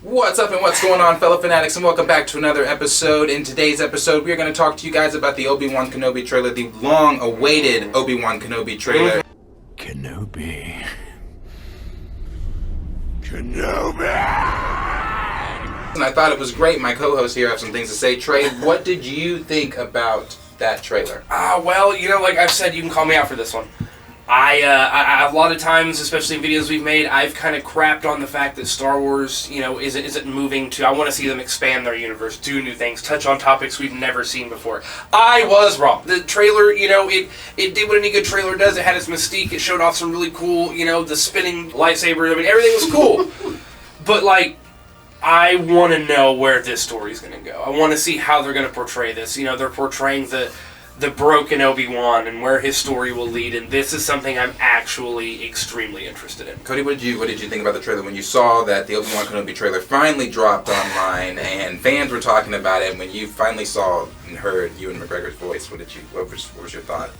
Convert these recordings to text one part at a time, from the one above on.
What's up and what's going on, fellow fanatics, and welcome back to another episode. In today's episode, we are going to talk to you guys about the Obi-Wan Kenobi trailer, the long-awaited Obi-Wan Kenobi trailer. Kenobi. And I thought it was great. My co-host here have some things to say. Trey, what did you think about that trailer? Well, you know, like I've said, you can call me out for this one. I a lot of times, especially in videos we've made, I've kind of crapped on the fact that Star Wars, you know, isn't moving to. I want to see them expand their universe, do new things, touch on topics we've never seen before. I was wrong. The trailer, you know, it did what any good trailer does. It had its mystique. It showed off some really cool, you know, the spinning lightsaber. I mean, everything was cool. But like, I want to know where this story's going to go. I want to see how they're going to portray this. You know, they're portraying the broken Obi-Wan and where his story will lead, and this is something I'm actually extremely interested in. Cody, what did you think about the trailer when you saw that the Obi-Wan Kenobi trailer finally dropped online and fans were talking about it? When you finally saw and heard Ewan McGregor's voice, what was your thought?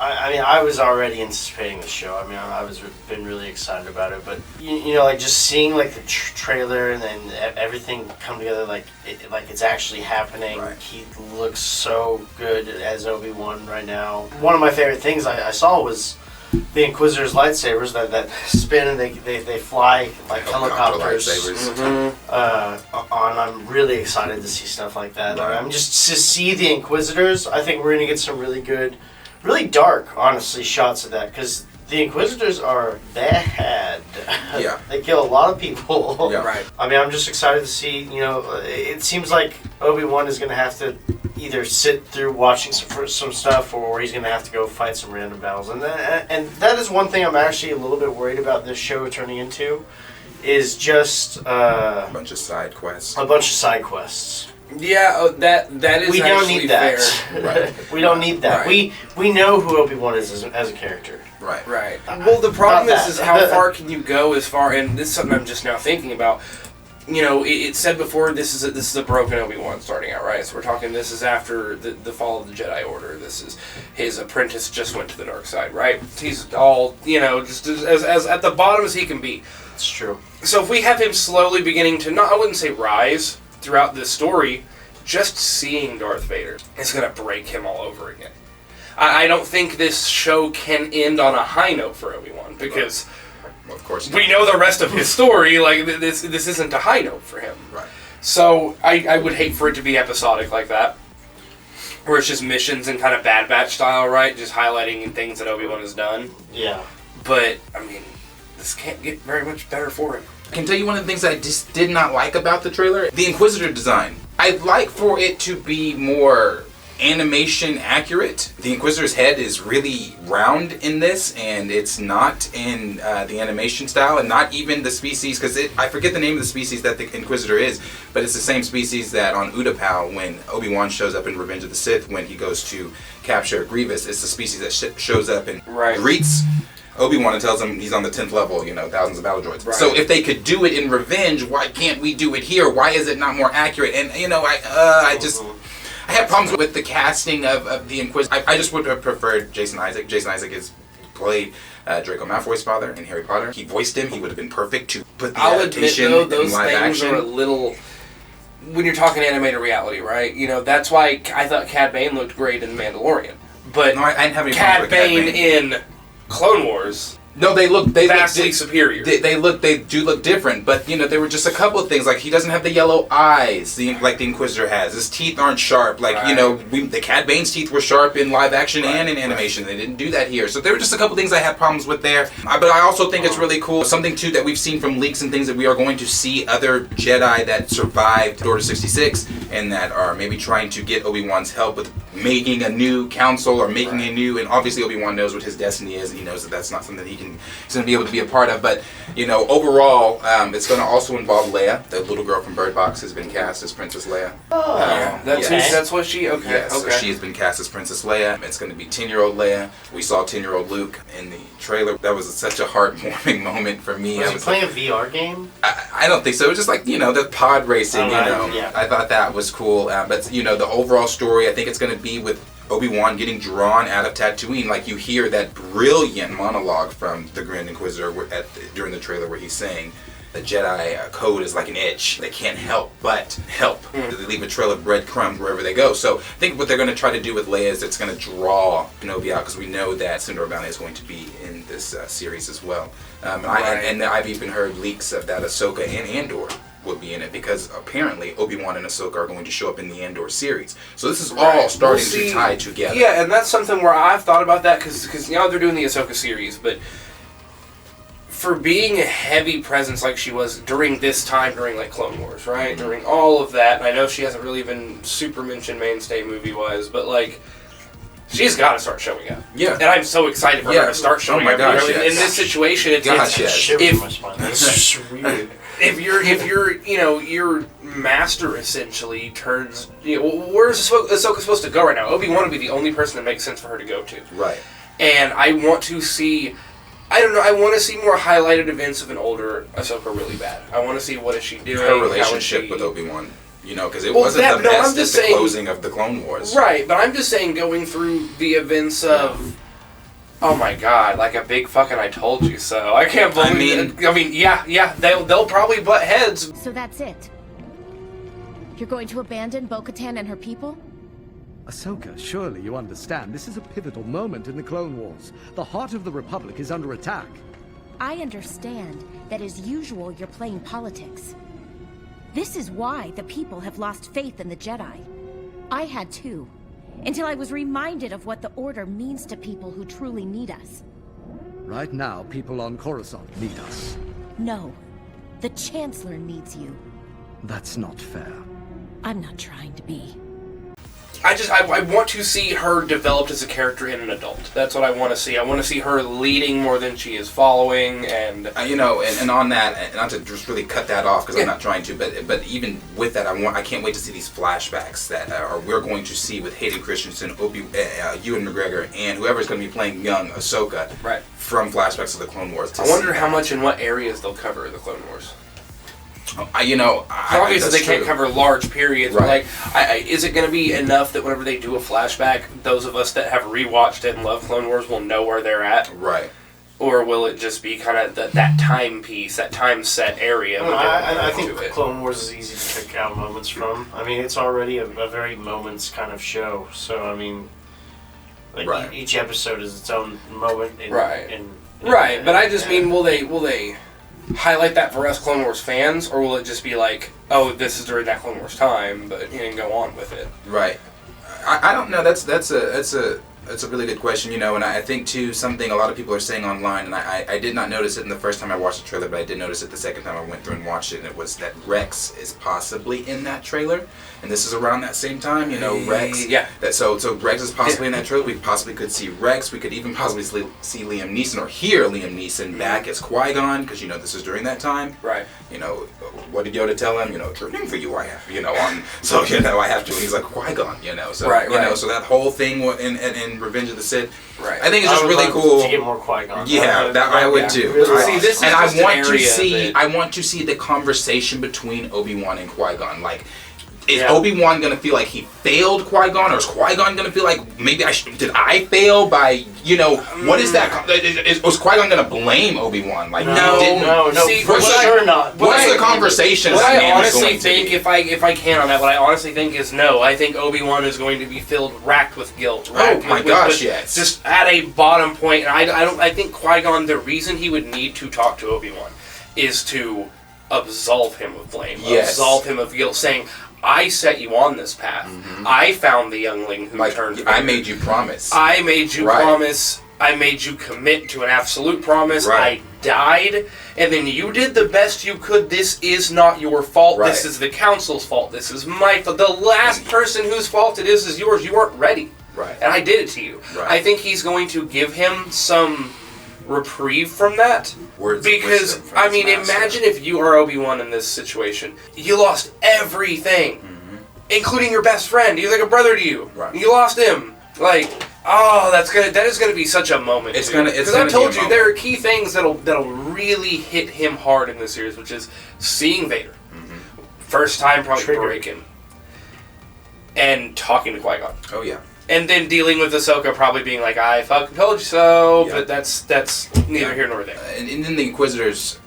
I mean, I was already anticipating the show. I mean, I was been really excited about it, but you know, like just seeing like the trailer and then everything come together, like it's actually happening. Right. He looks so good as Obi-Wan right now. One of my favorite things I saw was the Inquisitor's lightsabers that spin and they fly like helicopters. I'm really excited to see stuff like that. Right. I'm just to see the Inquisitors. I think we're gonna get some really good. Really dark, honestly, shots of that, because the Inquisitors are bad. Yeah. They kill a lot of people. Yeah. Right. I mean, I'm just excited to see, you know, it seems like Obi-Wan is going to have to either sit through watching some stuff, or he's going to have to go fight some random battles. And that is one thing I'm actually a little bit worried about this show turning into, is just A bunch of side quests. Yeah, that is. We don't need that. Fair. Right. We don't need that. Right. We know who Obi-Wan is as a character. Right. Right. Well, the problem Not is that. how far can you go as far, and this is something I'm just now thinking about. You know, it said before this is a broken Obi-Wan starting out, right? So we're talking this is after the fall of the Jedi Order. This is his apprentice just went to the dark side, right? He's all, you know, just as at the bottom as he can be. It's true. So if we have him slowly beginning to, I wouldn't say rise throughout this story, just seeing Darth Vader is going to break him all over again. I don't think this show can end on a high note for Obi-Wan, because Well, of course. we know the rest of his story. Like, this isn't a high note for him. Right. So I would hate for it to be episodic like that, where it's just missions and kind of Bad Batch style, right? Just highlighting things that Obi-Wan has done. Yeah. But, I mean, this can't get very much better for him. I can tell you one of the things that I just did not like about the trailer, the Inquisitor design. I'd like for it to be more animation accurate. The Inquisitor's head is really round in this, and it's not in the animation style, and not even the species, because I forget the name of the species that the Inquisitor is, but it's the same species that on Utapau, when Obi-Wan shows up in Revenge of the Sith, when he goes to capture Grievous, it's the species that shows up and greets Obi-Wan and tells him he's on the 10th level, you know, thousands of battle droids. Right. So if they could do it in Revenge, why can't we do it here? Why is it not more accurate? And, you know, I have problems with the casting of the Inquisitor. I just would have preferred Jason Isaac. Jason Isaac has played Draco Malfoy's father in Harry Potter. He voiced him. He would have been perfect to put the adaptation I'll admit, though, those in live things action. are a little... When you're talking animated reality, right? You know, that's why I thought Cad Bane looked great in The Mandalorian. But No, I didn't have any Cad problems with Cad Bane in Clone Wars... No, they vastly superior. They do look different, but you know there were just a couple of things, like he doesn't have the yellow eyes like the Inquisitor has. His teeth aren't sharp, like you know the Cad Bane's teeth were sharp in live action and in animation. They didn't do that here, so there were just a couple things I had problems with there. But I also think it's really cool. Something too that we've seen from leaks and things that we are going to see other Jedi that survived Order 66 and that are maybe trying to get Obi-Wan's help with making a new council or making a new. And obviously Obi-Wan knows what his destiny is, and he knows that that's not something that he's going to be able to be a part of. But you know, overall, it's going to also involve Leia. The little girl from Bird Box has been cast as Princess Leia. That's what she. Okay. Yes, okay. so she has been cast as Princess Leia. It's going to be 10-year-old Leia. We saw 10-year-old Luke in the trailer. That was such a heartwarming moment for me. Was he playing a VR game? I don't think so. It was just like, you know, the pod racing, Oh, you know. yeah. I thought that was cool. But, you know, the overall story, I think it's going to be with Obi-Wan getting drawn out of Tatooine. Like, you hear that brilliant monologue from the Grand Inquisitor during the trailer where he's saying, the Jedi code is like an itch. They can't help but help. They leave a trail of breadcrumbs wherever they go. So I think what they're going to try to do with Leia is it's going to draw Kenobi out, because we know that Cinder Bounty is going to be in this series as well. And I've even heard leaks of that Ahsoka and Andor will be in it, because apparently Obi-Wan and Ahsoka are going to show up in the Andor series. So this is all starting to tie together. Yeah, and that's something where I've thought about that, because now they're doing the Ahsoka series, but for being a heavy presence like she was during this time, during like Clone Wars, right? Mm-hmm. During all of that, and I know she hasn't really been super mentioned mainstay movie-wise, but like, she's got to start showing up. Yeah. And I'm so excited for her to start showing up. Gosh, in this situation, it's weird. If you're your master essentially turns, where's Ahsoka supposed to go right now? Obi-Wan would be the only person that makes sense for her to go to. Right. And I want to see, I want to see more highlighted events of an older Ahsoka really bad. I want to see what is she doing. Her relationship with Obi-Wan. Because it wasn't the best at the closing of the Clone Wars. Right, but I'm just saying going through the events of... Oh my God! Like a big fucking "I told you so." I can't believe. Yeah. They'll probably butt heads. So that's it. You're going to abandon Bo-Katan and her people? Ahsoka, surely you understand. This is a pivotal moment in the Clone Wars. The heart of the Republic is under attack. I understand that as usual you're playing politics. This is why the people have lost faith in the Jedi. I had too. Until I was reminded of what the Order means to people who truly need us. Right now, people on Coruscant need us. No. The Chancellor needs you. That's not fair. I'm not trying to be. I want to see her developed as a character and an adult. That's what I want to see. I want to see her leading more than she is following, and and on that, and not to just really cut that off, because I'm not trying to, but even with that, I can't wait to see these flashbacks that we're going to see with Hayden Christensen, Ewan McGregor, and whoever's going to be playing young Ahsoka, right, from flashbacks of the Clone Wars. I wonder how much and what areas they'll cover in the Clone Wars. Obviously they can't cover large periods, right. But like, is it going to be enough that whenever they do a flashback, those of us that have rewatched it and love Clone Wars will know where they're at? Right. Or will it just be kind of that time piece, that time set area? I think Clone Wars is easy to pick out moments from. I mean, it's already a very moments kind of show. So, I mean, like each episode is its own moment. But I just mean, will they highlight that for us Clone Wars fans, or will it just be like, oh, this is during that Clone Wars time, but you can go on with it? Right. I don't know. That's a really good question, and I think too something a lot of people are saying online, and I did not notice it in the first time I watched the trailer, but I did notice it the second time I went through and watched it, and it was that Rex is possibly in that trailer, and this is around that same time, Rex. Yeah. So Rex is possibly in that trailer. We possibly could see Rex. We could even possibly see Liam Neeson, or hear Liam Neeson back as Qui-Gon, because this is during that time. Right. What did Yoda tell him? Training for you I have. So I have to. And he's like Qui-Gon. So right. So that whole thing in Revenge of the Sith. Right. I think it's just really cool to get more Qui-Gon. Yeah, I would too. Really see, this is and just I want to see the conversation between Obi-Wan and Qui-Gon. Like, is Obi-Wan gonna feel like he failed Qui-Gon, or is Qui-Gon gonna feel like maybe did I fail by what is that? Was Qui-Gon gonna blame Obi-Wan? Like, no. See, for sure not. What's the conversation? What I honestly think, if I can on that, what I honestly think is no. I think Obi-Wan is going to be racked with guilt. Yes. Just at a bottom point, and I think Qui-Gon, the reason he would need to talk to Obi-Wan is to absolve him of blame, absolve him of guilt, saying, I set you on this path. Mm-hmm. I found the youngling who turned. I made you promise. I made you promise. I made you commit to an absolute promise. Right. I died, and then you did the best you could. This is not your fault. Right. This is the council's fault. This is my fault. The last person whose fault it is yours. You weren't ready. Right. And I did it to you. Right. I think he's going to give him some reprieve from that. Because, imagine if you are Obi-Wan in this situation. You lost everything, including your best friend. He's like a brother to you. Right. You lost him. Like, that is gonna be such a moment. Because I told you there are key things that'll really hit him hard in this series, which is seeing Vader, first time probably breaking, and talking to Qui-Gon. Oh yeah. And then dealing with Ahsoka probably being like, I fucking told you so, but that's neither here nor there. And then the Inquisitors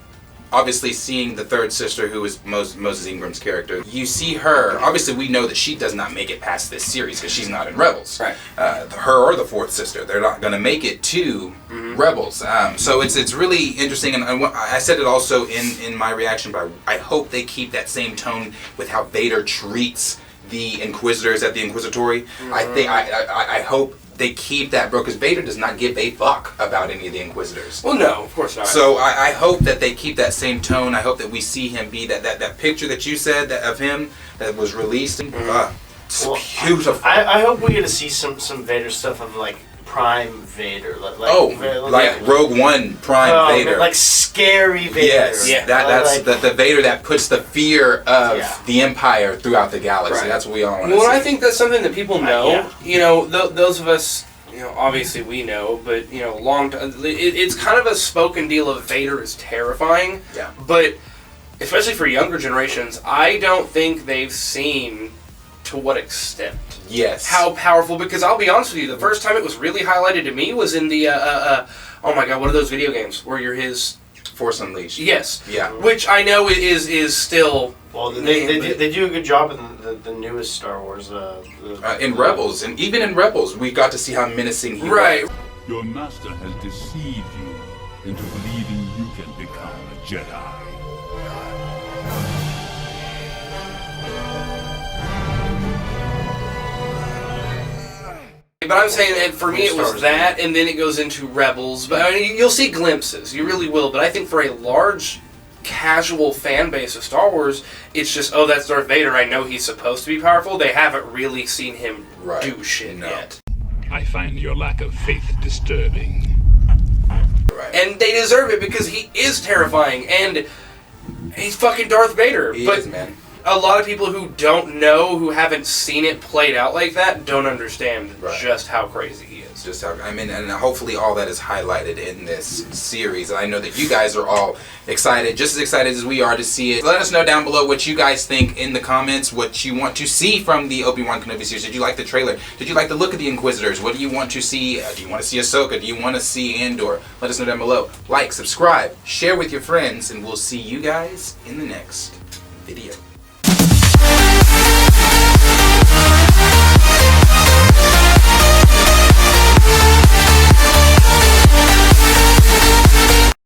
obviously seeing the third sister, who is Moses Ingram's character, you see her. Obviously, we know that she does not make it past this series because she's not in Rebels. Right. Her or the fourth sister, they're not going to make it to Rebels. So it's really interesting, and I said it also in my reaction, but I hope they keep that same tone with how Vader treats the Inquisitors at the Inquisitory. I hope they keep that, bro, because Vader does not give a fuck about any of the Inquisitors. Well, no, of course not. So I hope that they keep that same tone. I hope that we see him be that picture that you said of him that was released. It's beautiful. I hope we get to see some Vader stuff of like Prime Vader. Rogue One Prime Vader. Like scary Vader. Yes, yeah. That's the Vader that puts the fear of the Empire throughout the galaxy. Right. That's what we all want to see. Well, I think that's something that people know. Yeah. You know, those of us, you know, obviously we know, but you know, it's kind of a spoken deal of Vader is terrifying. Yeah. But especially for younger generations, I don't think they've seen to what extent. Yes. How powerful, because I'll be honest with you, the first time it was really highlighted to me was in the, oh my god, what are those video games where you're his... Force Unleashed. Yes. Yeah. Which I know is still... Well, they do a good job in the newest Star Wars. In Rebels, and even in Rebels, we got to see how menacing he Right. was. Your master has deceived you into believing you can become a Jedi. But I'm saying that for me it was that, and then it goes into Rebels. But I mean, you'll see glimpses, you really will. But I think for a large, casual fan base of Star Wars, it's just, oh, that's Darth Vader. I know he's supposed to be powerful. They haven't really seen him do shit yet. I find your lack of faith disturbing. Right. And they deserve it because he is terrifying, and he's fucking Darth Vader. He but is, man. a lot of people who don't know, who haven't seen it played out like that, don't understand just how crazy he is. Just how, I mean, and hopefully all that is highlighted in this series. And I know that you guys are all excited, just as excited as we are to see it. Let us know down below what you guys think in the comments, what you want to see from the Obi-Wan Kenobi series. Did you like the trailer? Did you like the look of the Inquisitors? What do you want to see? Do you want to see Ahsoka? Do you want to see Andor? Let us know down below. Like, subscribe, share with your friends, and we'll see you guys in the next video.